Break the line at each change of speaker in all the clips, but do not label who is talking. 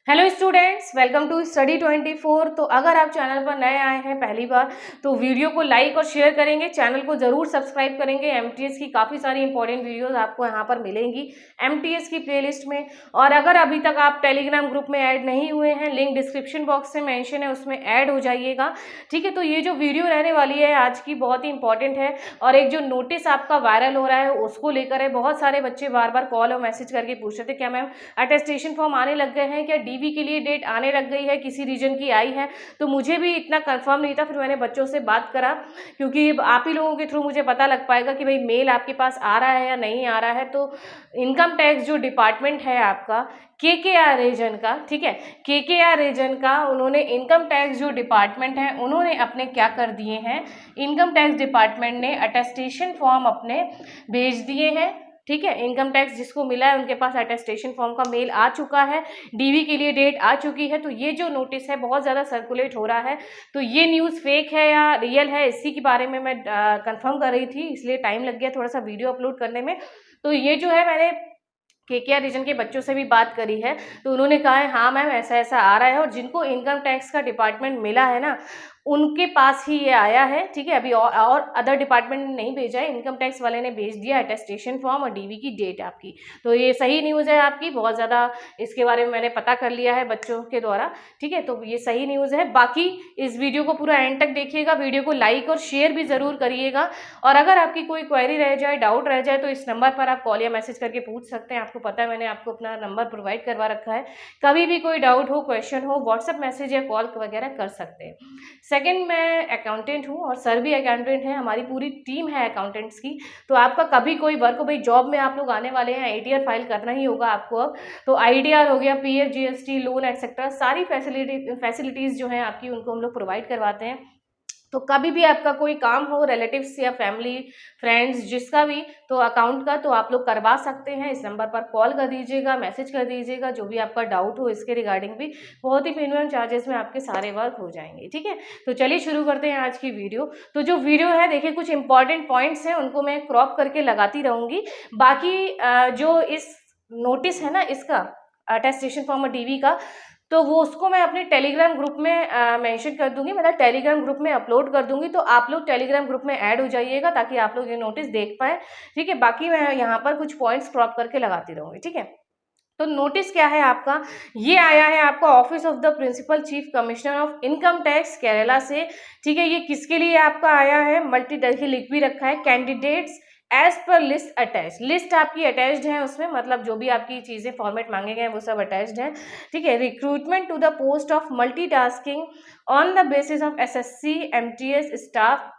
Hello students, welcome to study 24। तो अगर आप चैनल पर नए आए हैं पहली बार तो वीडियो को लाइक और शेयर करेंगे, चैनल को ज़रूर सब्सक्राइब करेंगे। एमटीएस की काफ़ी सारी इंपॉर्टेंट वीडियोस आपको यहाँ पर मिलेंगी एमटीएस की प्लेलिस्ट में। और अगर अभी तक आप टेलीग्राम ग्रुप में ऐड नहीं हुए हैं, लिंक डिस्क्रिप्शन बॉक्स में मेंशन है, उसमें ऐड हो जाइएगा। ठीक है, तो ये जो वीडियो रहने वाली है आज की बहुत ही इंपॉर्टेंट है। और एक जो नोटिस आपका वायरल हो रहा है उसको लेकर है। बहुत सारे बच्चे बार बार कॉल और मैसेज करके पूछ रहे थे क्या मैम अटेस्टेशन फॉर्म आने लग गए हैं, क्या डीवी के लिए डेट आने लग गई है, किसी रीजन की आई है। तो मुझे भी इतना कंफर्म नहीं था, फिर मैंने बच्चों से बात करा क्योंकि आप ही लोगों के थ्रू मुझे पता लग पाएगा कि भाई मेल आपके पास आ रहा है या नहीं आ रहा है। तो इनकम टैक्स जो डिपार्टमेंट है आपका केकेआर रीजन का, ठीक है, केकेआर रीजन का उन्होंने इनकम टैक्स जो डिपार्टमेंट है उन्होंने अपने क्या कर दिए हैं, इनकम टैक्स डिपार्टमेंट ने अटेस्टेशन फॉर्म अपने भेज दिए हैं। ठीक है, इनकम टैक्स जिसको मिला है उनके पास अटेस्टेशन फॉर्म का मेल आ चुका है, डीवी के लिए डेट आ चुकी है। तो ये जो नोटिस है बहुत ज़्यादा सर्कुलेट हो रहा है, तो ये न्यूज़ फेक है या रियल है इसी के बारे में मैं कंफर्म कर रही थी, इसलिए टाइम लग गया थोड़ा सा वीडियो अपलोड करने में। तो ये जो है मैंने केकेआर रीजन के बच्चों से भी बात करी है, तो उन्होंने कहा है हाँ मैम ऐसा ऐसा आ रहा है। और जिनको इनकम टैक्स का डिपार्टमेंट मिला है ना उनके पास ही ये आया है। ठीक है, अभी और अदर डिपार्टमेंट ने नहीं भेजा है, इनकम टैक्स वाले ने भेज दिया अटेस्टेशन फॉर्म और डीवी की डेट आपकी। तो ये सही न्यूज़ है आपकी, बहुत ज़्यादा इसके बारे में मैंने पता कर लिया है बच्चों के द्वारा। ठीक है, तो ये सही न्यूज़ है। बाकी इस वीडियो को पूरा एंड तक देखिएगा, वीडियो को लाइक और शेयर भी ज़रूर करिएगा। और अगर आपकी कोई क्वेरी रह जाए, डाउट रह जाए, तो इस नंबर पर आप कॉल या मैसेज करके पूछ सकते हैं। आपको पता है मैंने आपको अपना नंबर प्रोवाइड करवा रखा है, कभी भी कोई डाउट हो, क्वेश्चन हो, व्हाट्सएप मैसेज या कॉल वगैरह कर सकते हैं। सेकंड, मैं अकाउंटेंट हूँ और सर भी अकाउंटेंट है, हमारी पूरी टीम है अकाउंटेंट्स की। तो आपका कभी कोई वर्क हो, भाई जॉब में आप लोग आने वाले हैं, आईटीआर फाइल करना ही होगा आपको अब। तो आईटीआर हो गया, पीएफ, जीएसटी, लोन एक्सेट्रा, सारी फैसिलिटीज़ जो हैं आपकी उनको हम लोग प्रोवाइड करवाते हैं। तो कभी भी आपका कोई काम हो, रिलेटिव्स या फैमिली फ्रेंड्स जिसका भी, तो अकाउंट का, तो आप लोग करवा सकते हैं। इस नंबर पर कॉल कर दीजिएगा, मैसेज कर दीजिएगा, जो भी आपका डाउट हो इसके रिगार्डिंग भी बहुत ही मिनिमम चार्जेस में आपके सारे वर्क हो जाएंगे। ठीक है, तो चलिए शुरू करते हैं आज की वीडियो। तो जो वीडियो है देखिए कुछ इंपॉर्टेंट पॉइंट्स हैं, उनको मैं क्रॉप करके लगाती रहूँगी। बाकी जो इस नोटिस है ना इसका अटेस्टेशन फॉर्म और डीवी का, तो वो उसको मैं अपने टेलीग्राम ग्रुप में मेंशन कर दूंगी, मतलब टेलीग्राम ग्रुप में अपलोड कर दूंगी। तो आप लोग टेलीग्राम ग्रुप में ऐड हो जाइएगा ताकि आप लोग ये नोटिस देख पाए। ठीक है, बाकी मैं यहाँ पर कुछ पॉइंट्स क्रॉप करके लगाती रहूँगी। ठीक है, तो नोटिस क्या है आपका, ये आया है आपका office of the principal chief commissioner of income tax Kerala से। ठीक है, ये किसके लिए आपका आया है, मल्टी देखिए लिख भी रखा है, candidates as per list attach. List आपकी अटैच्ड है उसमें, मतलब जो भी आपकी चीज़ें फॉर्मेट मांगे गए हैं वो सब अटैच्ड है। ठीक है, recruitment to the post of multitasking on the basis of SSC MTS staff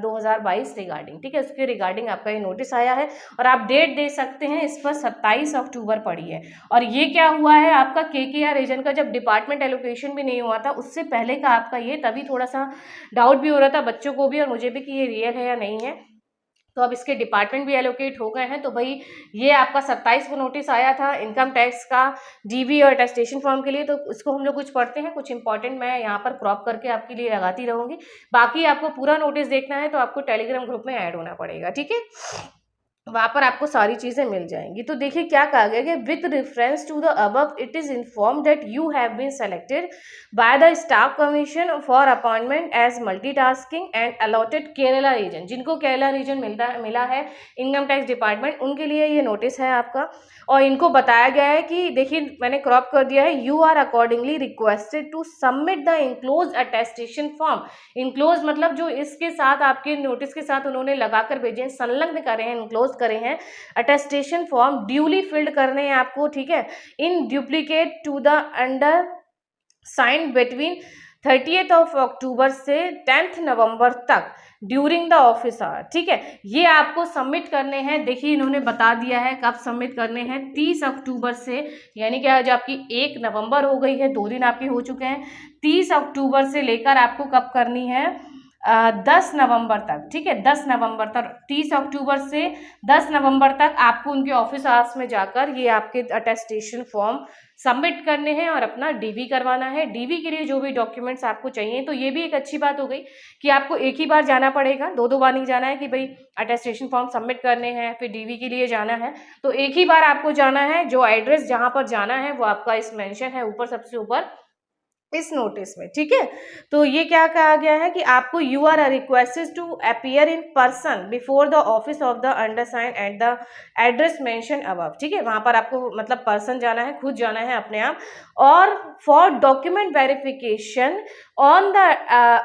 2022 regarding. ठीक है, उसके रिगार्डिंग आपका ये नोटिस आया है और आप डेट दे सकते हैं इस पर 27 अक्टूबर पड़ी है। और ये क्या हुआ है आपका केकेआर रीजन का, जब डिपार्टमेंट एलोकेशन भी नहीं हुआ था उससे पहले का आपका ये, तभी थोड़ा सा डाउट भी हो रहा था बच्चों को भी और मुझे भी कि ये रियल है या नहीं है। तो अब इसके डिपार्टमेंट भी एलोकेट हो गए हैं। तो भाई ये आपका 27 को नोटिस आया था इनकम टैक्स का डीवी और अटेस्टेशन फॉर्म के लिए। तो इसको हम लोग कुछ पढ़ते हैं, कुछ इंपॉर्टेंट मैं यहाँ पर क्रॉप करके आपके लिए लगाती रहूँगी। बाकी आपको पूरा नोटिस देखना है तो आपको टेलीग्राम ग्रुप में ऐड होना पड़ेगा। ठीक है, वहाँ पर आपको सारी चीज़ें मिल जाएंगी। तो देखिए क्या कहा गया कि with reference to the above it is inform that you have been selected by the staff commission for appointment as multitasking and allotted Kerala region. जिनको केरला रीजन मिला है इनकम टैक्स डिपार्टमेंट, उनके लिए ये नोटिस है आपका। और इनको बताया गया है कि देखिए मैंने क्रॉप कर दिया है, you are accordingly requested to submit the enclose attestation form. Enclose मतलब जो इसके साथ आपके नोटिस के साथ उन्होंने लगाकर भेजे हैं, संलग्न करे हैं, इंक्लोज करे हैं अटेस्टेशन फॉर्म, ड्यूली फिल्ड करने हैं आपको। ठीक है, in duplicate to the under between 30th of October से 10th नवंबर तक ड्यूरिंग द ऑफिस आवर। ठीक है, ये आपको सबमिट करने हैं। देखिए इन्होंने बता दिया है कब सबमिट करने हैं, 30 अक्टूबर से, यानी कि आज आपकी 1 नवंबर हो गई है, 2 दिन आपके हो चुके हैं। 30 अक्टूबर से लेकर आपको कब करनी है, 10 नवंबर तक, ठीक है, 10 नवंबर तक, 30 अक्टूबर से 10 नवंबर तक आपको उनके ऑफिस आवर्स में जाकर ये आपके अटेस्टेशन फॉर्म सबमिट करने हैं और अपना डीवी करवाना है। डीवी के लिए जो भी डॉक्यूमेंट्स आपको चाहिए, तो ये भी एक अच्छी बात हो गई कि आपको एक ही बार जाना पड़ेगा, दो बार नहीं जाना है कि भाई अटेस्टेशन फॉर्म सबमिट करने हैं फिर डीवी के लिए जाना है, तो एक ही बार आपको जाना है। जो एड्रेस जहां पर जाना है वो आपका इस मेंशन है ऊपर, सबसे ऊपर इस नोटिस में, ठीक है। तो ये क्या कहा गया है कि आपको you are requested to appear in person before the office of the undersign at the address mention above, ठीक है, वहां पर आपको मतलब पर्सन जाना है, खुद जाना है अपने आप। और for document verification on the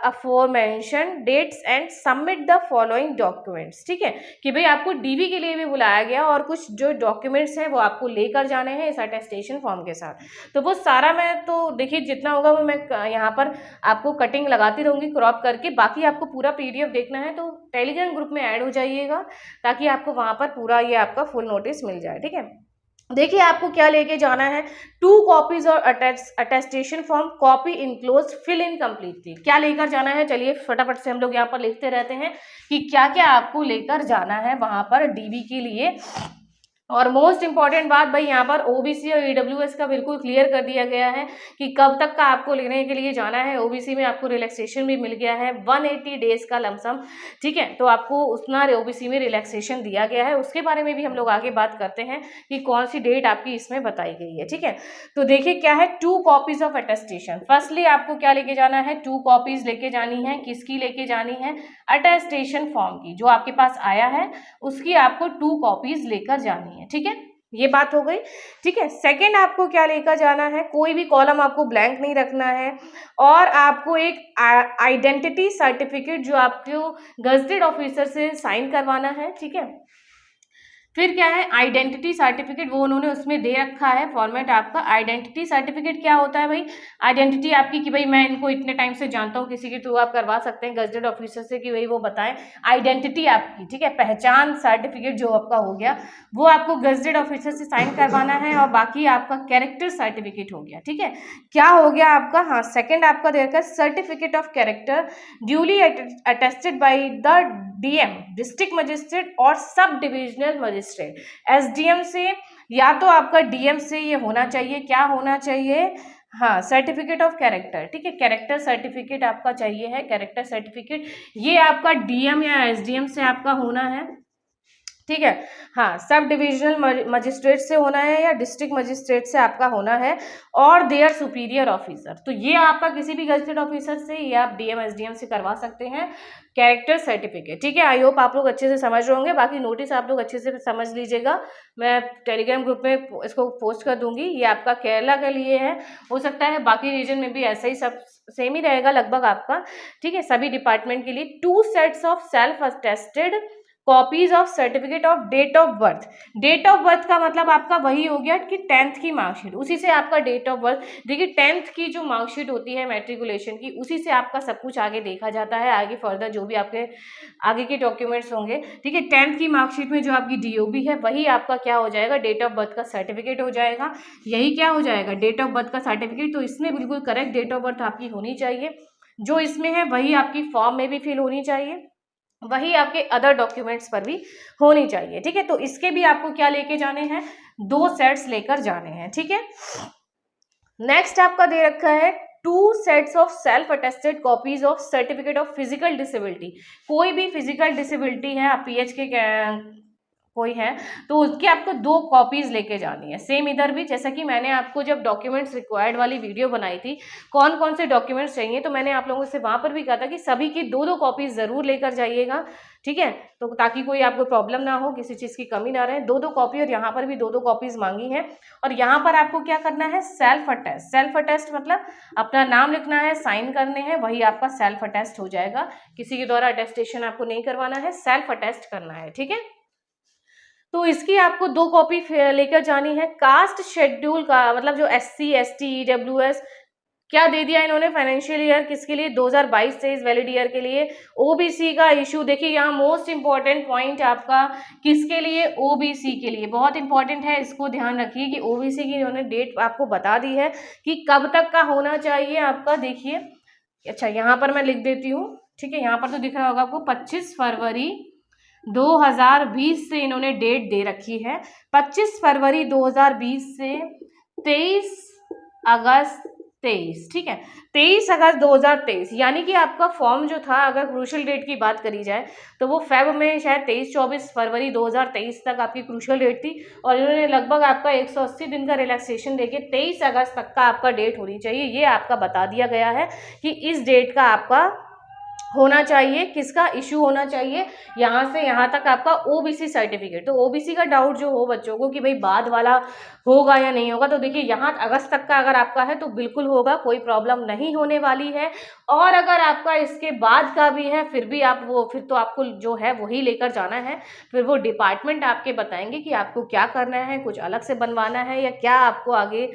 aforementioned dates and submit the following documents, ठीक है, कि भाई आपको डीवी के लिए भी बुलाया गया और कुछ जो डॉक्यूमेंट्स हैं वो आपको लेकर जाने हैं इस अटेस्टेशन फॉर्म के साथ। तो वो सारा मैं तो देखिए जितना होगा वो मैं यहाँ पर आपको कटिंग लगाती रहूंगी क्रॉप करके। बाकी आपको पूरा पीडीएफ देखना है तो टेलीग्राम ग्रुप में ऐड हो जाइएगा ताकि आपको वहां पर पूरा ये आपका फुल नोटिस मिल जाए, ठीक है। देखिए आपको क्या लेके जाना है, 2 कॉपीज और attestation form, copy enclose, fill in completely. क्या लेकर जाना है, चलिए फटाफट से हम लोग यहाँ पर लिखते रहते हैं कि क्या क्या आपको लेकर जाना है वहां पर डीवी के लिए। और मोस्ट इंपॉर्टेंट बात भाई यहाँ पर ओबीसी और ईडब्ल्यूएस का बिल्कुल क्लियर कर दिया गया है कि कब तक का आपको लेने के लिए जाना है। ओबीसी में आपको रिलैक्सेशन भी मिल गया है 180 डेज का लमसम, ठीक है, तो आपको उतना ओबीसी में रिलैक्सेशन दिया गया है। उसके बारे में भी हम लोग आगे बात करते हैं कि कौन सी डेट आपकी इसमें बताई गई है, ठीक है। तो देखिए क्या है, 2 कॉपीज ऑफ अटेस्टेशन। फर्स्टली आपको क्या लेके जाना है, 2 कॉपीज लेके जानी है। किसकी लेके जानी है, अटेस्टेशन फॉर्म की, जो आपके पास आया है उसकी आपको 2 कॉपीज लेकर जानी है, ठीक है, ये बात हो गई, ठीक है। सेकंड आपको क्या लेकर जाना है, कोई भी कॉलम आपको ब्लैंक नहीं रखना है और आपको एक आइडेंटिटी सर्टिफिकेट जो आपको गजेटेड ऑफिसर से साइन करवाना है, ठीक है। फिर क्या है, आइडेंटिटी सर्टिफिकेट, वो उन्होंने उसमें दे रखा है फॉर्मेट आपका। आइडेंटिटी सर्टिफिकेट क्या होता है भाई, आइडेंटिटी आपकी कि भाई मैं इनको इतने टाइम से जानता हूँ, किसी के थ्रू आप करवा सकते हैं गजेटेड ऑफिसर से कि भाई वो बताएं आइडेंटिटी आपकी, ठीक है, पहचान सर्टिफिकेट जो आपका हो गया वो आपको गजेटेड ऑफिसर से साइन करवाना है। और बाकी आपका कैरेक्टर सर्टिफिकेट हो गया, ठीक है। क्या हो गया आपका, हाँ, सेकेंड आपका दे रखा है certificate of character duly attested by the DM, district magistrate और सब डिविजनल मजिस्ट्रेट। एसडीएम से या तो आपका डीएम से ये होना चाहिए, क्या होना चाहिए, हाँ, सर्टिफिकेट ऑफ कैरेक्टर, ठीक है, कैरेक्टर सर्टिफिकेट आपका चाहिए है। कैरेक्टर सर्टिफिकेट ये आपका डीएम या एसडीएम से आपका होना है, ठीक है, हाँ, सब डिविजनल मजिस्ट्रेट से होना है या डिस्ट्रिक्ट मजिस्ट्रेट से आपका होना है और देयर सुपीरियर ऑफिसर। तो ये आपका किसी भी गजेटेड ऑफिसर से या आप डीएम एसडीएम से करवा सकते हैं कैरेक्टर सर्टिफिकेट, ठीक है। आई होप आप लोग अच्छे से समझ रहे होंगे। बाकी नोटिस आप लोग अच्छे से समझ लीजिएगा, मैं टेलीग्राम ग्रुप में इसको पोस्ट कर दूंगी। ये आपका केरला के लिए है, हो सकता है बाकी रीजन में भी ऐसा ही सब सेम ही रहेगा लगभग आपका, ठीक है, सभी डिपार्टमेंट के लिए। 2 sets of self attested copies of certificate of date of birth. Date of birth का मतलब आपका वही हो गया कि 10th की मार्कशीट, उसी से आपका डेट ऑफ बर्थ। देखिए 10th की जो मार्कशीट होती है मैट्रिकुलेशन की, उसी से आपका सब कुछ आगे देखा जाता है, आगे फर्दर जो भी आपके आगे के डॉक्यूमेंट्स होंगे, ठीक है। 10th की मार्कशीट में जो आपकी डीओबी है वही आपका क्या हो जाएगा, डेट ऑफ बर्थ का सर्टिफिकेट हो जाएगा। यही क्या हो जाएगा, डेट ऑफ बर्थ का सर्टिफिकेट। तो इसमें बिल्कुल करेक्ट डेट ऑफ बर्थ आपकी होनी चाहिए, जो इसमें है वही आपकी फॉर्म में भी फिल होनी चाहिए, वही आपके अदर डॉक्यूमेंट्स पर भी होनी चाहिए, ठीक है। तो इसके भी आपको क्या लेके जाने हैं, 2 सेट्स लेकर जाने हैं, ठीक है। नेक्स्ट आपका दे रखा है 2 sets of self attested copies of certificate of physical disability. कोई भी फिजिकल डिसेबिलिटी है, आप पीएच के कोई है तो उसकी आपको 2 कॉपीज लेके जानी है। सेम इधर भी, जैसा कि मैंने आपको जब डॉक्यूमेंट्स रिक्वायर्ड वाली वीडियो बनाई थी कौन कौन से डॉक्यूमेंट्स चाहिए, तो मैंने आप लोगों से वहां पर भी कहा था कि सभी की 2 कॉपीज जरूर लेकर जाइएगा, ठीक है, तो ताकि कोई आपको प्रॉब्लम ना हो, किसी चीज की कमी ना रहे। 2 कॉपी, और यहाँ पर भी 2 कॉपीज मांगी है। और यहाँ पर आपको क्या करना है, सेल्फ अटेस्ट। सेल्फ अटेस्ट मतलब अपना नाम लिखना है, साइन करने हैं, वही आपका सेल्फ अटेस्ट हो जाएगा। किसी के द्वारा अटेस्टेशन आपको नहीं करवाना है, सेल्फ अटेस्ट करना है, ठीक है। तो इसकी आपको 2 कॉपी लेकर जानी है। कास्ट शेड्यूल का मतलब जो SC ST EWS क्या दे दिया इन्होंने, फाइनेंशियल ईयर किसके लिए, 2022 से इस वैलिड ईयर के लिए। ओबीसी का इशू, देखिए यहाँ मोस्ट इंपॉर्टेंट पॉइंट आपका किसके लिए, ओबीसी के लिए, बहुत इंपॉर्टेंट है, इसको ध्यान रखिए कि ओबीसी की इन्होंने डेट आपको बता दी है कि कब तक का होना चाहिए आपका। देखिए अच्छा यहाँ पर मैं लिख देती हूँ, ठीक है, यहाँ पर तो दिख रहा होगा आपको 25 फरवरी 2020 से इन्होंने डेट दे रखी है, 25 फरवरी 2020 से 23 अगस्त 23, ठीक है, 23 अगस्त 2023, यानी कि आपका फॉर्म जो था, अगर क्रूशल डेट की बात करी जाए तो वो फेब में शायद 23-24 फरवरी 2023 तक आपकी क्रूशल डेट थी, और इन्होंने लगभग आपका 180 दिन का रिलैक्सेशन देके 23 अगस्त तक का आपका डेट होनी चाहिए, ये आपका बता दिया गया है कि इस डेट का आपका होना चाहिए, किसका इशू होना चाहिए, यहाँ से यहाँ तक आपका ओबीसी सर्टिफिकेट। तो ओबीसी का डाउट जो हो बच्चों को कि भाई बाद वाला होगा या नहीं होगा, तो देखिए यहाँ अगस्त तक का अगर आपका है तो बिल्कुल होगा, कोई प्रॉब्लम नहीं होने वाली है। और अगर आपका इसके बाद का भी है फिर भी आप फिर तो आपको जो है वही लेकर जाना है, फिर वो डिपार्टमेंट आपके बताएंगे कि आपको क्या करना है, कुछ अलग से बनवाना है या क्या आपको आगे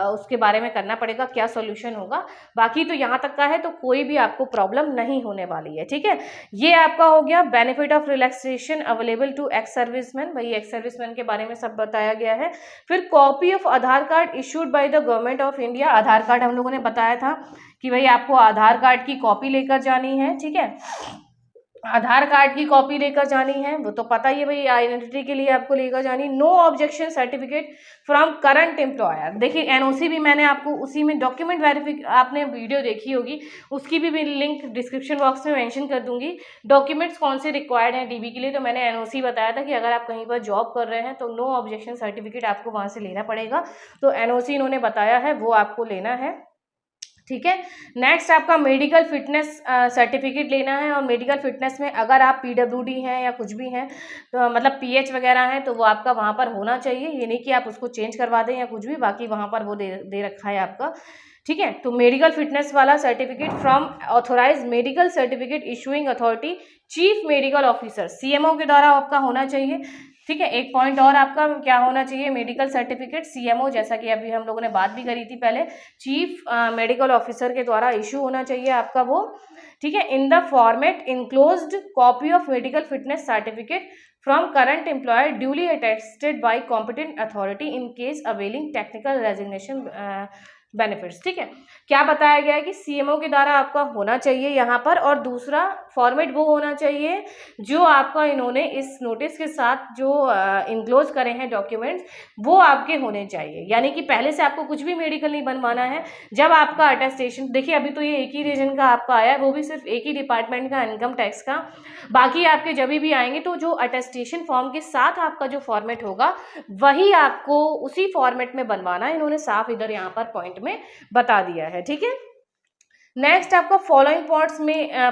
उसके बारे में करना पड़ेगा, क्या सोल्यूशन होगा। बाकी तो यहाँ तक का है तो कोई भी आपको प्रॉब्लम नहीं होने वाली है, ठीक है। ये आपका हो गया benefit of relaxation available to ex serviceman, भाई एक्स सर्विसमैन के बारे में सब बताया गया है। फिर copy of Aadhaar card issued by the government of India, Aadhaar card हम लोगों ने बताया था कि भाई आपको आधार कार्ड की कॉपी लेकर जानी है, ठीक है, आधार कार्ड की कॉपी लेकर जानी है, वो तो पता ही है भाई, आइडेंटिटी के लिए आपको लेकर जानी। No objection certificate from current employer, देखिए एनओसी भी मैंने आपको उसी में डॉक्यूमेंट वेरिफिक आपने वीडियो देखी होगी, उसकी भी लिंक डिस्क्रिप्शन बॉक्स में मेंशन कर दूंगी। डॉक्यूमेंट्स कौन से रिक्वायर्ड हैं डीबी के लिए, तो मैंने एनओसी बताया था कि अगर आप कहीं पर जॉब कर रहे हैं तो नो ऑब्जेक्शन सर्टिफिकेट आपको वहाँ से लेना पड़ेगा, तो एनओसी इन्होंने बताया है वो आपको लेना है, ठीक है। नेक्स्ट आपका मेडिकल फिटनेस सर्टिफिकेट लेना है, और मेडिकल फिटनेस में अगर आप पीडब्ल्यूडी हैं या कुछ भी हैं तो मतलब पीएच वगैरह हैं तो वो आपका वहाँ पर होना चाहिए, ये नहीं कि आप उसको चेंज करवा दें या कुछ भी, बाकी वहाँ पर वो दे रखा है आपका, ठीक है। तो मेडिकल फिटनेस वाला certificate from authorise medical certificate issuing authority chief medical officer, CMO के द्वारा आपका होना चाहिए, ठीक है। एक पॉइंट और आपका क्या होना चाहिए, मेडिकल सर्टिफिकेट सीएमओ, जैसा कि अभी हम लोगों ने बात भी करी थी पहले, चीफ मेडिकल ऑफिसर के द्वारा इशू होना चाहिए आपका वो, ठीक है। In the format enclosed copy of medical fitness certificate from current employer duly attested bye competent authority in case availing technical resignation benefits, ठीक है। क्या बताया गया है कि सीएमओ के द्वारा आपका होना चाहिए यहाँ पर, और दूसरा फॉर्मेट वो होना चाहिए जो आपका इन्होंने इस नोटिस के साथ जो इंक्लोज करे हैं डॉक्यूमेंट्स, वो आपके होने चाहिए, यानी कि पहले से आपको कुछ भी मेडिकल नहीं बनवाना है। जब आपका अटेस्टेशन, देखिए अभी तो ये एक ही रीजन का आपका आया है, वो भी सिर्फ एक ही डिपार्टमेंट का, इनकम टैक्स का, बाकी आपके जब भी आएंगे तो जो अटेस्टेशन फॉर्म के साथ आपका जो फॉर्मेट होगा वही आपको उसी फॉर्मेट में बनवाना है, इन्होंने साफ इधर यहाँ पर पॉइंट में बता दिया है, ठीक है। नेक्स्ट आपका फॉलोइंग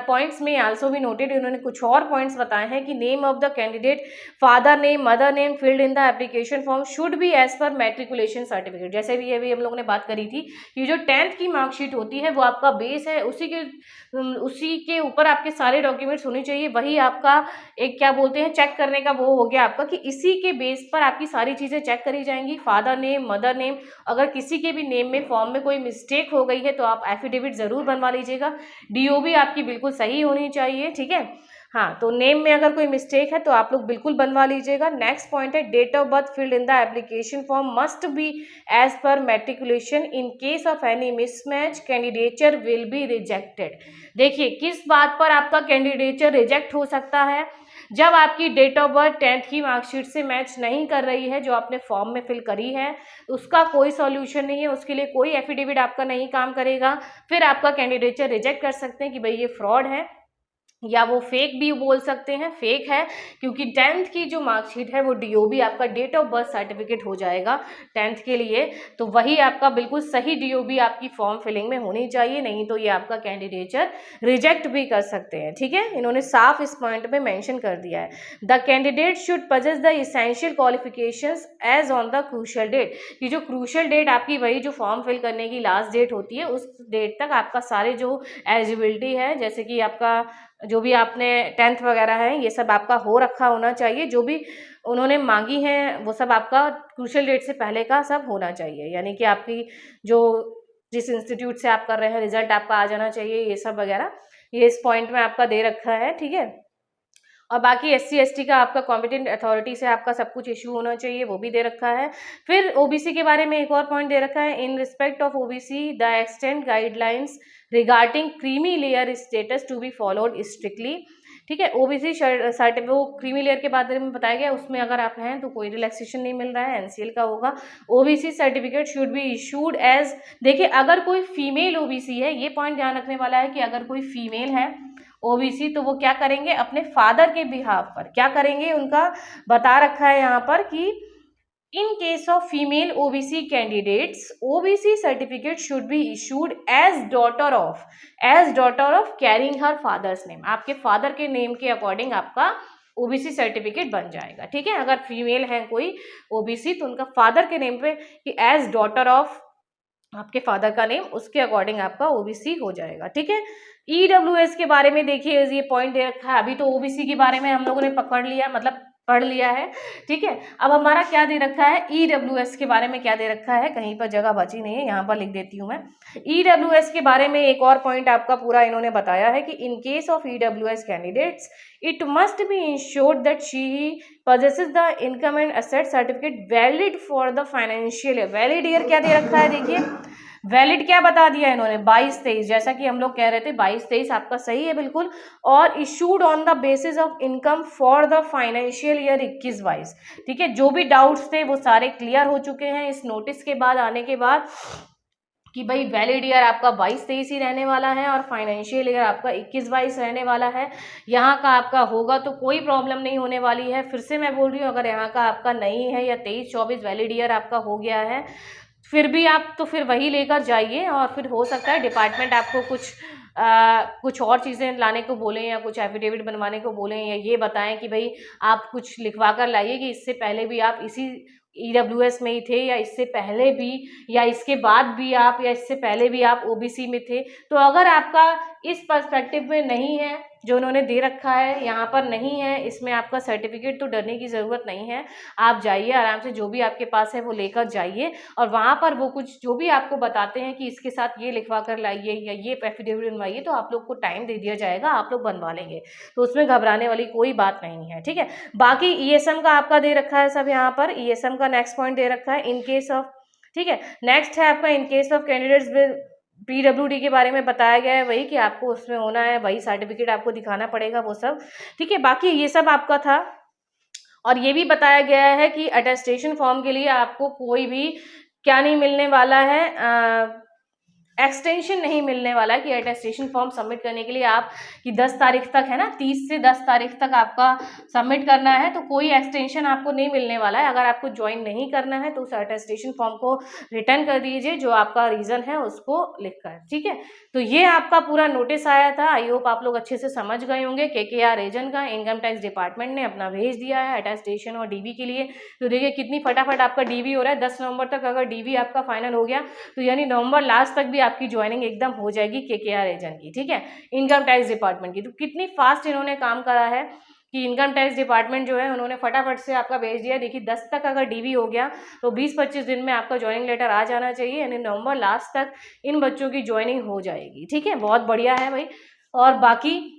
पॉइंट्स में आल्सो भी नोटेड, इन्होंने कुछ और पॉइंट्स बताए हैं कि name of the candidate, father name, mother name filled in the application form should be as per matriculation certificate, जैसे भी अभी हम लोगों ने बात करी थी कि जो 10th की मार्कशीट होती है वो आपका बेस है, उसी के ऊपर आपके सारे डॉक्यूमेंट्स होने चाहिए, वही आपका एक क्या बोलते हैं चेक करने का वो हो गया आपका, कि इसी के बेस पर आपकी सारी चीज़ें चेक करी जाएंगी, फादर नेम, मदर नेम, अगर किसी के भी नेम में फॉर्म में कोई मिस्टेक हो गई है तो आप एफिडेविट ज़रूर बनवा लीजिएगा, डीओबी आपकी बिल्कुल सही होनी चाहिए, ठीक है। हाँ, तो नेम में अगर कोई मिस्टेक है तो आप लोग बिल्कुल बनवा लीजिएगा। नेक्स्ट पॉइंट है date of birth field in the application form must be as per matriculation, in case of any mismatch candidature will be rejected. देखिए किस बात पर आपका कैंडिडेचर रिजेक्ट हो सकता है, जब आपकी डेट ऑफ बर्थ 10th की मार्कशीट से मैच नहीं कर रही है, जो आपने फॉर्म में फिल करी है उसका कोई सॉल्यूशन नहीं है, उसके लिए कोई एफिडेविट आपका नहीं काम करेगा, फिर आपका कैंडिडेचर रिजेक्ट कर सकते हैं कि भाई ये फ्रॉड है, या वो फेक भी बोल सकते हैं, फेक है, क्योंकि 10th की जो मार्कशीट है वो डीओबी आपका डेट ऑफ बर्थ सर्टिफिकेट हो जाएगा 10th के लिए, तो वही आपका बिल्कुल सही डीओबी आपकी फॉर्म फिलिंग में होनी चाहिए, नहीं तो ये आपका कैंडिडेचर रिजेक्ट भी कर सकते हैं, ठीक है। इन्होंने साफ इस पॉइंट में मेंशन कर दिया है, the candidate should possess the essential qualifications as on the crucial date, कि जो क्रूशियल डेट आपकी वही जो फॉर्म फिल करने की लास्ट डेट होती है उस डेट तक आपका सारे जो एलिजिबिलिटी है, जैसे कि आपका जो भी आपने 10th वगैरह है ये सब आपका हो रखा होना चाहिए, जो भी उन्होंने मांगी हैं वो सब आपका क्रूशियल डेट से पहले का सब होना चाहिए, यानी कि आपकी जो जिस इंस्टीट्यूट से आप कर रहे हैं रिजल्ट आपका आ जाना चाहिए, ये सब वगैरह ये इस पॉइंट में आपका दे रखा है, ठीक है। और बाकी SC/ST का आपका कॉम्पिटेंट अथॉरिटी से आपका सब कुछ इशू होना चाहिए, वो भी दे रखा है। फिर OBC के बारे में एक और पॉइंट दे रखा है, in respect of OBC the extent guidelines regarding creamy layer status to be followed strictly. ठीक है, OBC सर्टिफिकेट, वो क्रीमी लेयर के बारे में बताया गया, उसमें अगर आप हैं तो कोई रिलैक्सेशन नहीं मिल रहा है, NCL का होगा। OBC certificate should be issued as, देखिए अगर कोई फीमेल OBC है, ये पॉइंट ध्यान रखने वाला है कि अगर कोई फीमेल है OBC तो वो क्या करेंगे, अपने फादर के बिहाफ पर क्या करेंगे, उनका बता रखा है यहाँ पर कि in case of female OBC candidates OBC certificate should be issued as daughter of carrying her father's name, आपके फादर के नेम के अकॉर्डिंग आपका OBC सर्टिफिकेट बन जाएगा। ठीक है, अगर फीमेल है कोई OBC तो उनका फादर के नेम पे कि एज डॉटर ऑफ आपके फादर का नेम, उसके अकॉर्डिंग आपका OBC हो जाएगा। ठीक है, EWS के बारे में देखिए, ये पॉइंट दे रखा है। अभी तो OBC के बारे में हम लोगों ने पकड़ लिया, मतलब पढ़ लिया है। ठीक है, अब हमारा क्या दे रखा है, EWS के बारे में क्या दे रखा है, कहीं पर जगह बची नहीं है, यहाँ पर लिख देती हूँ मैं। EWS के बारे में एक और पॉइंट आपका पूरा इन्होंने बताया है कि in case of EWS candidates it must be insured that she possesses the income and asset certificate valid for the financial year। Valid year क्या दे रखा है, देखिए वैलिड क्या बता दिया इन्होंने, 22-23, जैसा कि हम लोग कह रहे थे 22-23 आपका सही है बिल्कुल। और issued on the basis of income for the financial year 21-22। ठीक है, जो भी डाउट्स थे वो सारे क्लियर हो चुके हैं इस नोटिस के बाद आने के बाद, कि भाई वैलिड ईयर आपका 22-23 ही रहने वाला है और फाइनेंशियल ईयर आपका 21-22 रहने वाला है। यहाँ का आपका होगा तो कोई प्रॉब्लम नहीं होने वाली है। फिर से मैं बोल रही हूँ, अगर यहाँ का आपका नहीं है या 23-24 वैलिड ईयर आपका हो गया है, फिर भी आप तो फिर वही लेकर जाइए, और फिर हो सकता है डिपार्टमेंट आपको कुछ और चीज़ें लाने को बोलें या कुछ एफिडेविट बनवाने को बोलें, या ये बताएं कि भाई आप कुछ लिखवा कर लाइए कि इससे पहले भी आप इसी EWS में ही थे, या इससे पहले भी, या इसके बाद भी आप, या इससे पहले भी आप OBC में थे। तो अगर आपका इस पर्सपेक्टिव में नहीं है, जो उन्होंने दे रखा है यहाँ पर नहीं है, इसमें आपका सर्टिफिकेट, तो डरने की ज़रूरत नहीं है। आप जाइए आराम से, जो भी आपके पास है वो लेकर जाइए, और वहाँ पर वो कुछ जो भी आपको बताते हैं कि इसके साथ ये लिखवा कर लाइए या ये एफिडेविट बनवाइए, तो आप लोग को टाइम दे दिया जाएगा, आप लोग बनवा लेंगे, तो उसमें घबराने वाली कोई बात नहीं है। ठीक है, बाकी ESM का आपका दे रखा है सब यहाँ पर, ESM का नेक्स्ट पॉइंट दे रखा है इन केस ऑफ। ठीक है, नेक्स्ट है आपका इन case of candidates with PWD के बारे में बताया गया है, वही कि आपको उसमें होना है, वही सर्टिफिकेट आपको दिखाना पड़ेगा वो सब। ठीक है, बाकी ये सब आपका था। और ये भी बताया गया है कि अटेस्टेशन फॉर्म के लिए आपको कोई भी क्या नहीं मिलने वाला है, एक्सटेंशन नहीं मिलने वाला है, कि अटेस्टेशन फॉर्म सबमिट करने के लिए आप कि 10 तारीख तक है ना, 30 से 10 तारीख तक आपका सबमिट करना है, तो कोई एक्सटेंशन आपको नहीं मिलने वाला है। अगर आपको ज्वाइन नहीं करना है तो उस अटेस्टेशन फॉर्म को रिटर्न कर दीजिए, जो आपका रीज़न है उसको लिखकर। ठीक है, तो ये आपका पूरा नोटिस आया था। आई होप आप लोग अच्छे से समझ गए होंगे। KKR रीजन का इनकम टैक्स डिपार्टमेंट ने अपना भेज दिया है अटेस्टेशन और DV के लिए। तो देखिए कितनी फटाफट आपका DV हो रहा है। 10 नवंबर तक अगर DV आपका फाइनल हो गया तो यानी नवंबर लास्ट तक भी आपकी ज्वाइनिंग एकदम हो जाएगी KKR रीजन की। ठीक है, इनकम टैक्स डिपार्टमेंट की। तो कितनी फास्ट इन्होंने काम करा है कि इनकम टैक्स डिपार्टमेंट जो है उन्होंने फटाफट से आपका भेज दिया। देखिए 10 तक अगर DV हो गया तो 20-25 दिन में आपका ज्वाइनिंग लेटर आ जाना चाहिए, यानी नवंबर लास्ट तक इन बच्चों की ज्वाइनिंग हो जाएगी। ठीक है, बहुत बढ़िया है भाई। और बाकी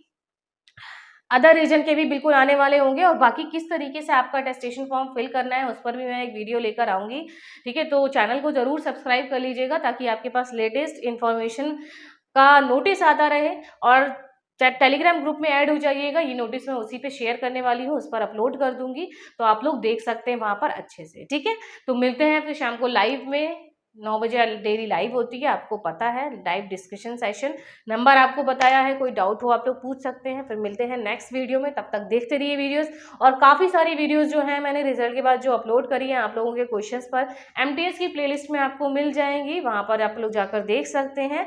अदर रीजन के भी बिल्कुल आने वाले होंगे, और बाकी किस तरीके से आपका अटेस्टेशन फॉर्म फिल करना है उस पर भी मैं एक वीडियो लेकर आऊँगी। ठीक है, तो चैनल को ज़रूर सब्सक्राइब कर लीजिएगा ताकि आपके पास लेटेस्ट इन्फॉर्मेशन का नोटिस आता रहे, और टेलीग्राम ग्रुप में ऐड हो जाइएगा। ये नोटिस मैं उसी पे शेयर करने वाली हूँ, उस पर अपलोड कर दूंगी, तो आप लोग देख सकते हैं वहाँ पर अच्छे से। ठीक है, तो मिलते हैं फिर शाम को लाइव में। 9 बजे डेली लाइव होती है, आपको पता है, लाइव डिस्कशन सेशन। नंबर आपको बताया है, कोई डाउट हो आप लोग पूछ सकते हैं। फिर मिलते हैं नेक्स्ट वीडियो में, तब तक देखते रहिए वीडियोस। और काफ़ी सारी वीडियोस जो हैं मैंने रिजल्ट के बाद जो अपलोड करी है आप लोगों के क्वेश्चंस पर, MTS की प्लेलिस्ट में आपको मिल जाएंगी, वहाँ पर आप लोग जाकर देख सकते हैं।